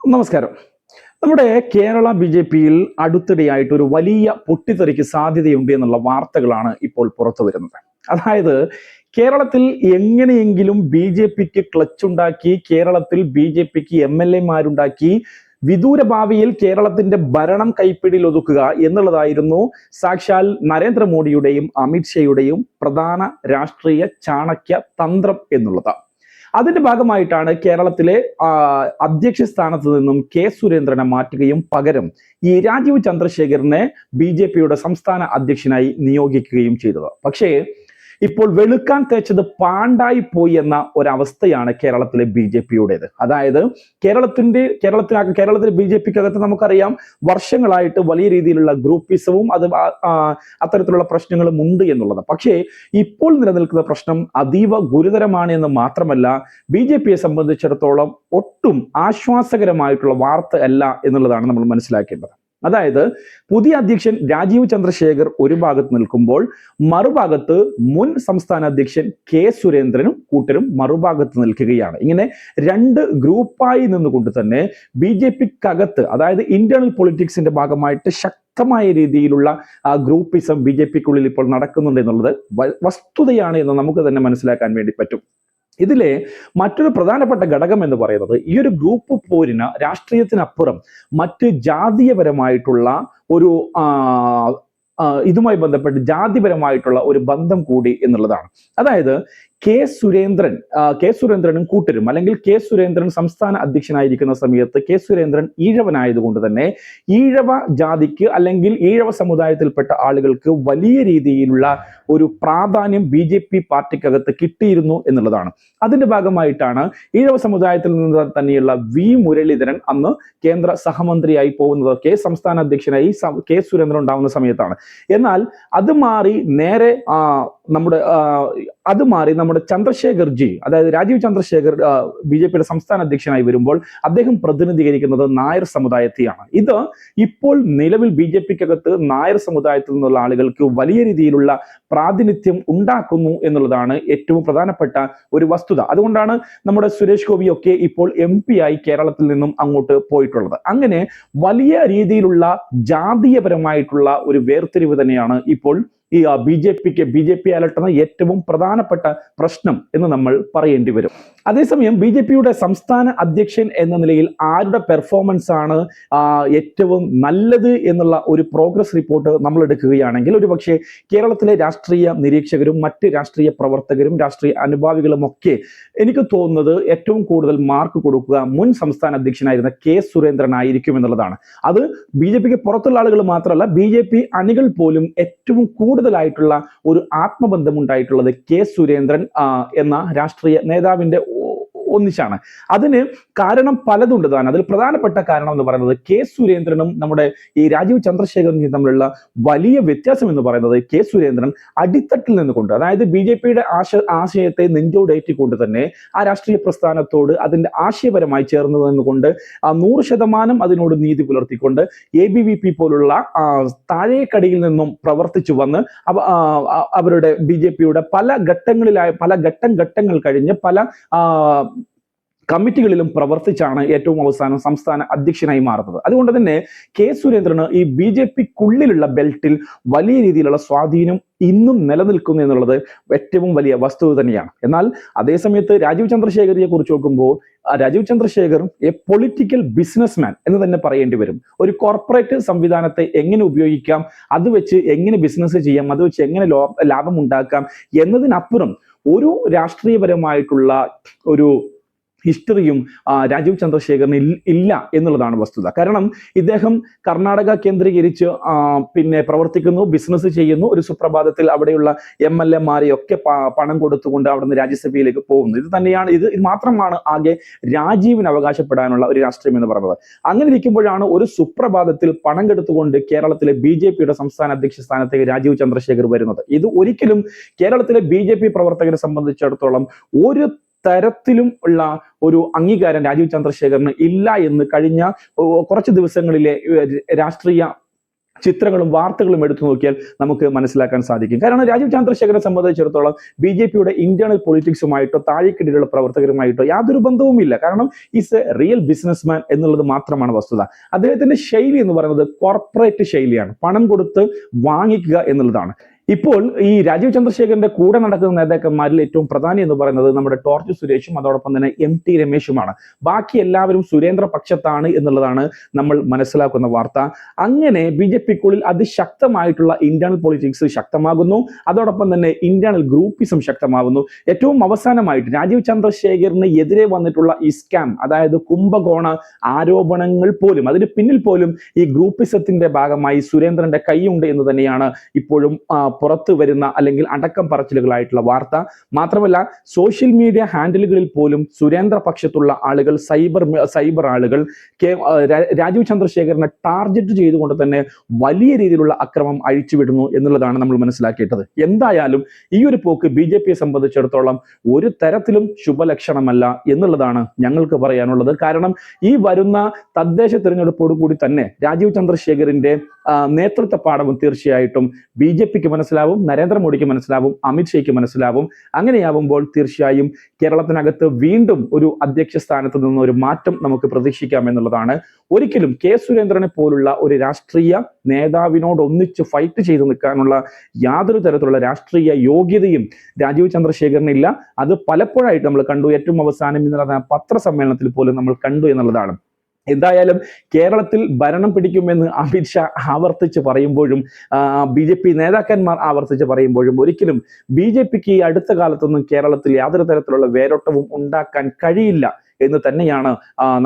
നമസ്കാരം. നമ്മുടെ കേരള ബി.ജെ.പിയിൽ അടുത്തിടെയായിട്ട് ഒരു വലിയ പൊട്ടിത്തെറിക്ക് സാധ്യതയുണ്ട് എന്നുള്ള വാർത്തകളാണ് ഇപ്പോൾ പുറത്തു വരുന്നത്. അതായത് കേരളത്തിൽ എങ്ങനെയെങ്കിലും ബി.ജെ.പിക്ക് ക്ലച്ചുണ്ടാക്കി, കേരളത്തിൽ ബി.ജെ.പിക്ക് എം.എൽ.എമാരുണ്ടാക്കി, വിദൂര ഭാവിയിൽ കേരളത്തിന്റെ ഭരണം കൈപ്പിടിയിൽ ഒതുക്കുക എന്നുള്ളതായിരുന്നു സാക്ഷാൽ നരേന്ദ്രമോദിയുടെയും അമിത്ഷായുടെയും പ്രധാന രാഷ്ട്രീയ ചാണക്യ തന്ത്രം എന്നുള്ളത്. അതിന്റെ ഭാഗമായിട്ടാണ് കേരളത്തിലെ അധ്യക്ഷ സ്ഥാനത്ത് നിന്നും കെ സുരേന്ദ്രനെ മാറ്റുകയും പകരം ഈ രാജീവ് ചന്ദ്രശേഖരനെ ബി.ജെ.പിയുടെ സംസ്ഥാന അധ്യക്ഷനായി നിയോഗിക്കുകയും ചെയ്തത്. പക്ഷേ ഇപ്പോൾ വെളുക്കാൻ തേച്ചത് പാണ്ടായി പോയി എന്ന ഒരവസ്ഥയാണ് കേരളത്തിലെ ബി.ജെ.പിയുടേത്. അതായത് കേരളത്തിലെ ബി.ജെ.പിക്കകത്ത് നമുക്കറിയാം വർഷങ്ങളായിട്ട് വലിയ രീതിയിലുള്ള ഗ്രൂപ്പിസവും അത്തരത്തിലുള്ള പ്രശ്നങ്ങളും ഉണ്ട് എന്നുള്ളത്. പക്ഷേ ഇപ്പോൾ നിലനിൽക്കുന്ന പ്രശ്നം അതീവ ഗുരുതരമാണ് എന്ന് മാത്രമല്ല, ബി.ജെ.പിയെ സംബന്ധിച്ചിടത്തോളം ഒട്ടും ആശ്വാസകരമായിട്ടുള്ള വാർത്ത അല്ല എന്നുള്ളതാണ് നമ്മൾ മനസ്സിലാക്കേണ്ടത്. അതായത് പുതിയ അധ്യക്ഷൻ രാജീവ് ചന്ദ്രശേഖർ ഒരു ഭാഗത്ത് നിൽക്കുമ്പോൾ, മറുഭാഗത്ത് മുൻ സംസ്ഥാന അധ്യക്ഷൻ കെ സുരേന്ദ്രനും കൂട്ടരും മറുഭാഗത്ത് നിൽക്കുകയാണ്. ഇങ്ങനെ രണ്ട് ഗ്രൂപ്പായി നിന്നുകൊണ്ട് തന്നെ ബി.ജെ.പിക്കകത്ത്, അതായത് ഇന്റേണൽ പൊളിറ്റിക്സിന്റെ ഭാഗമായിട്ട് ശക്തമായ രീതിയിലുള്ള ഗ്രൂപ്പിസം ബി.ജെ.പിക്കുള്ളിൽ ഇപ്പോൾ നടക്കുന്നുണ്ട് എന്നുള്ളത് വസ്തുതയാണ് എന്ന് നമുക്ക് തന്നെ മനസ്സിലാക്കാൻ വേണ്ടി പറ്റും. ഇതിലെ മറ്റൊരു പ്രധാനപ്പെട്ട ഘടകം എന്ന് പറയുന്നത്, ഈ ഒരു ഗ്രൂപ്പ് പോരിന് രാഷ്ട്രീയത്തിനപ്പുറം മറ്റ് ജാതീയപരമായിട്ടുള്ള ഒരു ഇതുമായി ബന്ധപ്പെട്ട് ജാതിപരമായിട്ടുള്ള ഒരു ബന്ധം കൂടി എന്നുള്ളതാണ്. അതായത് കെ സുരേന്ദ്രനും കൂട്ടരും, അല്ലെങ്കിൽ കെ സുരേന്ദ്രൻ സംസ്ഥാന അധ്യക്ഷനായിരിക്കുന്ന സമയത്ത് കെ സുരേന്ദ്രൻ ഈഴവനായതുകൊണ്ട് തന്നെ ഈഴവ ജാതിക്ക് അല്ലെങ്കിൽ ഈഴവ സമുദായത്തിൽപ്പെട്ട ആളുകൾക്ക് വലിയ രീതിയിലുള്ള ഒരു പ്രാധാന്യം ബി.ജെ.പി പാർട്ടിക്കകത്ത് കിട്ടിയിരുന്നു എന്നുള്ളതാണ്. അതിന്റെ ഭാഗമായിട്ടാണ് ഈഴവ സമുദായത്തിൽ നിന്ന് തന്നെയുള്ള വി മുരളീധരൻ അന്ന് കേന്ദ്ര സഹമന്ത്രിയായി പോകുന്നതൊക്കെ സംസ്ഥാന അധ്യക്ഷനായി കെ സുരേന്ദ്രൻ ഉണ്ടാവുന്ന സമയത്താണ്. എന്നാൽ അത് മാറി നേരെ നമ്മുടെ ചന്ദ്രശേഖർജി, അതായത് രാജീവ് ചന്ദ്രശേഖർ ബി.ജെ.പിയുടെ സംസ്ഥാന അധ്യക്ഷനായി വരുമ്പോൾ അദ്ദേഹം പ്രതിനിധീകരിക്കുന്നത് നായർ സമുദായത്തെയാണ്. ഇത് ഇപ്പോൾ നിലവിൽ ബി.ജെ.പിക്കകത്ത് നായർ സമുദായത്തിൽ നിന്നുള്ള ആളുകൾക്ക് വലിയ രീതിയിലുള്ള പ്രാതിനിധ്യം ഉണ്ടാക്കുന്നു എന്നുള്ളതാണ് ഏറ്റവും പ്രധാനപ്പെട്ട ഒരു വസ്തുത. അതുകൊണ്ടാണ് നമ്മുടെ സുരേഷ് ഗോപിയൊക്കെ ഇപ്പോൾ MP ആയി കേരളത്തിൽ നിന്നും അങ്ങോട്ട് പോയിട്ടുള്ളത്. അങ്ങനെ വലിയ രീതിയിലുള്ള ജാതീയപരമായിട്ടുള്ള ഒരു വേർതിരിവ് തന്നെയാണ് ഇപ്പോൾ ഈ ബി.ജെ.പി അലട്ടുന്ന ഏറ്റവും പ്രധാനപ്പെട്ട പ്രശ്നം എന്ന് നമ്മൾ പറയേണ്ടി വരും. അതേസമയം ബി.ജെ.പിയുടെ സംസ്ഥാന അധ്യക്ഷൻ എന്ന നിലയിൽ ആരുടെ പെർഫോമൻസ് ആണ് ഏറ്റവും നല്ലത് എന്നുള്ള ഒരു പ്രോഗ്രസ് റിപ്പോർട്ട് നമ്മൾ എടുക്കുകയാണെങ്കിൽ, ഒരുപക്ഷെ കേരളത്തിലെ രാഷ്ട്രീയ നിരീക്ഷകരും മറ്റ് രാഷ്ട്രീയ പ്രവർത്തകരും രാഷ്ട്രീയ അനുഭാവികളും ഒക്കെ എനിക്ക് തോന്നുന്നത് ഏറ്റവും കൂടുതൽ മാർക്ക് കൊടുക്കുക മുൻ സംസ്ഥാന അധ്യക്ഷനായിരുന്ന കെ സുരേന്ദ്രൻ ആയിരിക്കും എന്നുള്ളതാണ്. അത് ബി.ജെ.പിക്ക് പുറത്തുള്ള ആളുകൾ മാത്രമല്ല, ബി.ജെ.പി അണികൾ പോലും ഏറ്റവും കൂടുതലായിട്ടുള്ള ഒരു ആത്മബന്ധം ഉണ്ടായിട്ടുള്ളത് കെ സുരേന്ദ്രൻ എന്ന രാഷ്ട്രീയ നേതാവിന്റെ ഒന്നിച്ചാണ്. അതിന് കാരണം പലതുണ്ട് താൻ. അതിൽ പ്രധാനപ്പെട്ട കാരണം എന്ന് പറയുന്നത്, കെ സുരേന്ദ്രനും നമ്മുടെ ഈ രാജീവ് ചന്ദ്രശേഖരനും തമ്മിലുള്ള വലിയ വ്യത്യാസം എന്ന് പറയുന്നത്, കെ സുരേന്ദ്രൻ അടിത്തട്ടിൽ നിന്നുകൊണ്ട്, അതായത് ബി.ജെ.പിയുടെ ആശയത്തെ നെഞ്ചോടേറ്റിക്കൊണ്ട് തന്നെ ആ രാഷ്ട്രീയ പ്രസ്ഥാനത്തോട് അതിന്റെ ആശയപരമായി ചേർന്ന് നിന്നുകൊണ്ട് 100% അതിനോട് നീതി പുലർത്തിക്കൊണ്ട് ABVP പോലുള്ള താഴേക്കടിയിൽ നിന്നും പ്രവർത്തിച്ചു വന്ന് അവരുടെ ബി.ജെ.പിയുടെ പല ഘട്ടങ്ങൾ കഴിഞ്ഞ് പല കമ്മിറ്റികളിലും പ്രവർത്തിച്ചാണ് ഏറ്റവും അവസാനം സംസ്ഥാന അധ്യക്ഷനായി മാറുന്നത്. അതുകൊണ്ട് തന്നെ കെ സുരേന്ദ്രന് ഈ ബി.ജെ.പിക്കുള്ളിലുള്ള ബെൽറ്റിൽ വലിയ രീതിയിലുള്ള സ്വാധീനം ഇന്നും നിലനിൽക്കുന്നു എന്നുള്ളത് ഏറ്റവും വലിയ വസ്തുത തന്നെയാണ്. എന്നാൽ അതേസമയത്ത് രാജീവ് ചന്ദ്രശേഖരയെ കുറിച്ച് നോക്കുമ്പോൾ, Rajeev Chandrasekhar a political businessman എന്ന് തന്നെ പറയേണ്ടി വരും. ഒരു കോർപ്പറേറ്റ് സംവിധാനത്തെ എങ്ങനെ ഉപയോഗിക്കാം, അത് വെച്ച് എങ്ങനെ ബിസിനസ് ചെയ്യാം, അത് വെച്ച് എങ്ങനെ ലാഭം ഉണ്ടാക്കാം എന്നതിനപ്പുറം ഒരു രാഷ്ട്രീയപരമായിട്ടുള്ള ഒരു ഹിസ്റ്ററിയും രാജീവ് ചന്ദ്രശേഖരന് ഇല്ല എന്നുള്ളതാണ് വസ്തുത. കാരണം ഇദ്ദേഹം കർണാടക കേന്ദ്രീകരിച്ച് പിന്നെ പ്രവർത്തിക്കുന്നു, ബിസിനസ് ചെയ്യുന്നു. ഒരു സുപ്രഭാതത്തിൽ അവിടെയുള്ള MLA-മാരെയൊക്കെ പണം കൊടുത്തുകൊണ്ട് അവിടുന്ന് രാജ്യസഭയിലേക്ക് പോകുന്നു. ഇത് മാത്രമാണ് ആകെ രാജീവിന് അവകാശപ്പെടാനുള്ള ഒരു രാഷ്ട്രീയം എന്ന് പറയുന്നത്. അങ്ങനെ ഇരിക്കുമ്പോഴാണ് ഒരു സുപ്രഭാതത്തിൽ പണം കെടുത്തുകൊണ്ട് കേരളത്തിലെ ബി.ജെ.പിയുടെ സംസ്ഥാന അധ്യക്ഷ സ്ഥാനത്തേക്ക് രാജീവ് ചന്ദ്രശേഖർ വരുന്നത്. ഇത് ഒരിക്കലും കേരളത്തിലെ ബി.ജെ.പി പ്രവർത്തകരെ സംബന്ധിച്ചിടത്തോളം ഒരു തരത്തിലും ഉള്ള ഒരു അംഗീകാരം രാജീവ് ചന്ദ്രശേഖരന് ഇല്ല എന്ന് കഴിഞ്ഞ കുറച്ച് ദിവസങ്ങളിലെ രാഷ്ട്രീയ ചിത്രങ്ങളും വാർത്തകളും എടുത്തു നോക്കിയാൽ നമുക്ക് മനസ്സിലാക്കാൻ സാധിക്കും. കാരണം രാജീവ് ചന്ദ്രശേഖരനെ സംബന്ധിച്ചിടത്തോളം BJPയുടെ ഇന്റേണൽ പൊളിറ്റിക്സുമായിട്ടോ താഴേക്കിടയിലുള്ള പ്രവർത്തകരുമായിട്ടോ യാതൊരു ബന്ധവുമില്ല. കാരണം ഈസ് എ റിയൽ ബിസിനസ്മാൻ എന്നുള്ളത് മാത്രമാണ് വസ്തുത. അദ്ദേഹത്തിന്റെ ശൈലി എന്ന് പറയുന്നത് കോർപ്പറേറ്റ് ശൈലിയാണ്, പണം കൊടുത്ത് വാങ്ങിക്കുക എന്നുള്ളതാണ്. ഇപ്പോൾ ഈ രാജീവ് ചന്ദ്രശേഖരന്റെ കൂടെ നടക്കുന്ന നേതാക്കന്മാരിൽ ഏറ്റവും പ്രധാനി എന്ന് പറയുന്നത് നമ്മുടെ ടോർച്ച് സുരേഷും അതോടൊപ്പം തന്നെ MT രമേശുമാണ്. ബാക്കി എല്ലാവരും സുരേന്ദ്ര പക്ഷത്താണ് എന്നുള്ളതാണ് നമ്മൾ മനസ്സിലാക്കുന്ന വാർത്ത. അങ്ങനെ BJPക്കുള്ളിൽ അതിശക്തമായിട്ടുള്ള ഇന്റേണൽ പൊളിറ്റിക്സ് ശക്തമാകുന്നു, അതോടൊപ്പം തന്നെ ഇന്റേണൽ ഗ്രൂപ്പിസം ശക്തമാകുന്നു. ഏറ്റവും അവസാനമായിട്ട് രാജീവ് ചന്ദ്രശേഖരന് എതിരെ വന്നിട്ടുള്ള ഈ സ്കാം, അതായത് കുംഭകോണ ആരോപണങ്ങൾ പോലും, അതിന് പിന്നിൽ പോലും ഈ ഗ്രൂപ്പിസത്തിന്റെ ഭാഗമായി സുരേന്ദ്രന്റെ കൈയുണ്ട് എന്ന് തന്നെയാണ് ഇപ്പോഴും പുറത്തു വരുന്ന അല്ലെങ്കിൽ അടക്കം പറച്ചിലുകളായിട്ടുള്ള വാർത്ത. മാത്രമല്ല സോഷ്യൽ മീഡിയ ഹാൻഡിലുകളിൽ പോലും സുരേന്ദ്ര പക്ഷത്തുള്ള ആളുകൾ, സൈബർ ആളുകൾ രാജീവ് ചന്ദ്രശേഖരനെ ടാർഗറ്റ് ചെയ്തുകൊണ്ട് തന്നെ വലിയ രീതിയിലുള്ള അക്രമം അഴിച്ചുവിടുന്നു എന്നുള്ളതാണ് നമ്മൾ മനസ്സിലാക്കിയിട്ടത്. എന്തായാലും ഈ ഒരു പോക്ക് BJPയെ സംബന്ധിച്ചിടത്തോളം ഒരു തരത്തിലും ശുഭലക്ഷണമല്ല എന്നുള്ളതാണ് ഞങ്ങൾക്ക് പറയാനുള്ളത്. കാരണം ഈ വരുന്ന തദ്ദേശ തിരഞ്ഞെടുപ്പോടുകൂടി തന്നെ രാജീവ് ചന്ദ്രശേഖരന്റെ നേതൃത്വ പാഠവും തീർച്ചയായിട്ടും BJPക്ക് മനസ്സിലാവും, നരേന്ദ്രമോദിക്ക് മനസ്സിലാവും, അമിത്ഷയ്ക്ക് മനസ്സിലാവും. അങ്ങനെയാവുമ്പോൾ തീർച്ചയായും കേരളത്തിനകത്ത് വീണ്ടും ഒരു അധ്യക്ഷ സ്ഥാനത്ത് നിന്ന് ഒരു മാറ്റം നമുക്ക് പ്രതീക്ഷിക്കാം എന്നുള്ളതാണ്. ഒരിക്കലും K സുരേന്ദ്രനെ പോലുള്ള ഒരു രാഷ്ട്രീയ നേതാവിനോട് ഒന്നിച്ച് ഫൈറ്റ് ചെയ്ത് നിൽക്കാനുള്ള യാതൊരു തരത്തിലുള്ള രാഷ്ട്രീയ യോഗ്യതയും രാജീവ് ചന്ദ്രശേഖരനില്ല. അത് പലപ്പോഴായിട്ട് നമ്മൾ കണ്ടു. ഏറ്റവും അവസാനം ഇന്നലെ പത്രസമ്മേളനത്തിൽ പോലും നമ്മൾ കണ്ടു എന്നുള്ളതാണ്. എന്തായാലും കേരളത്തിൽ ഭരണം പിടിക്കുമെന്ന് അമിത്ഷാ ആവർത്തിച്ച് പറയുമ്പോഴും BJP നേതാക്കന്മാർ ആവർത്തിച്ച് പറയുമ്പോഴും ഒരിക്കലും BJPക്ക് ഈ അടുത്ത കാലത്തൊന്നും കേരളത്തിൽ യാതൊരു തരത്തിലുള്ള വേരോട്ടവും ഉണ്ടാക്കാൻ കഴിയില്ല എന്ന് തന്നെയാണ്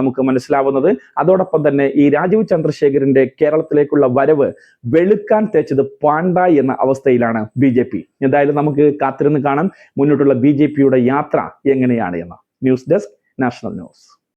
നമുക്ക് മനസ്സിലാവുന്നത്. അതോടൊപ്പം തന്നെ ഈ രാജീവ് ചന്ദ്രശേഖരന്റെ കേരളത്തിലേക്കുള്ള വരവ് വെളുക്കാൻ തേച്ചത് പാണ്ടായി എന്ന അവസ്ഥയിലാണ് BJP. എന്തായാലും നമുക്ക് കാത്തിരുന്ന് കാണാം മുന്നോട്ടുള്ള BJPയുടെ യാത്ര എങ്ങനെയാണ് എന്ന്. News desk, national news.